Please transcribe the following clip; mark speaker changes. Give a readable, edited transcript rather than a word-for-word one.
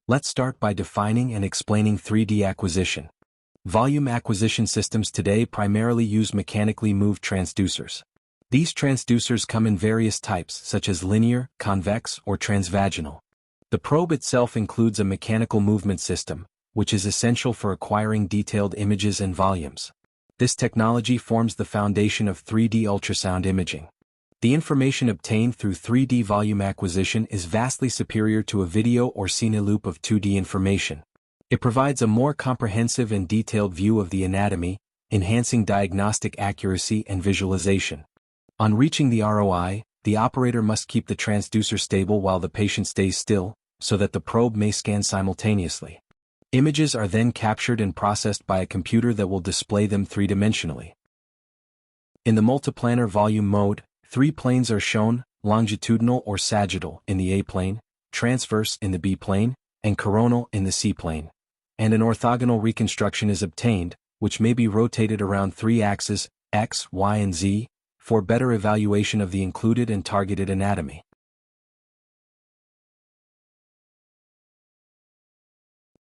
Speaker 1: Let's start by defining and explaining 3D acquisition. Volume acquisition systems today primarily use mechanically moved transducers. These transducers come in various types such as linear, convex, or transvaginal. The probe itself includes a mechanical movement system, which is essential for acquiring detailed images and volumes. This technology forms the foundation of 3D ultrasound imaging. The information obtained through 3D volume acquisition is vastly superior to a video or cine-loop of 2D information. It provides a more comprehensive and detailed view of the anatomy, enhancing diagnostic accuracy and visualization. On reaching the ROI, the operator must keep the transducer stable while the patient stays still, so that the probe may scan simultaneously. Images are then captured and processed by a computer that will display them three-dimensionally. In the multiplanar volume mode, 3 planes are shown, longitudinal or sagittal in the A plane, transverse in the B plane, and coronal in the C plane. And an orthogonal reconstruction is obtained, which may be rotated around 3 axes, X, Y and Z, for better evaluation of the included and targeted anatomy.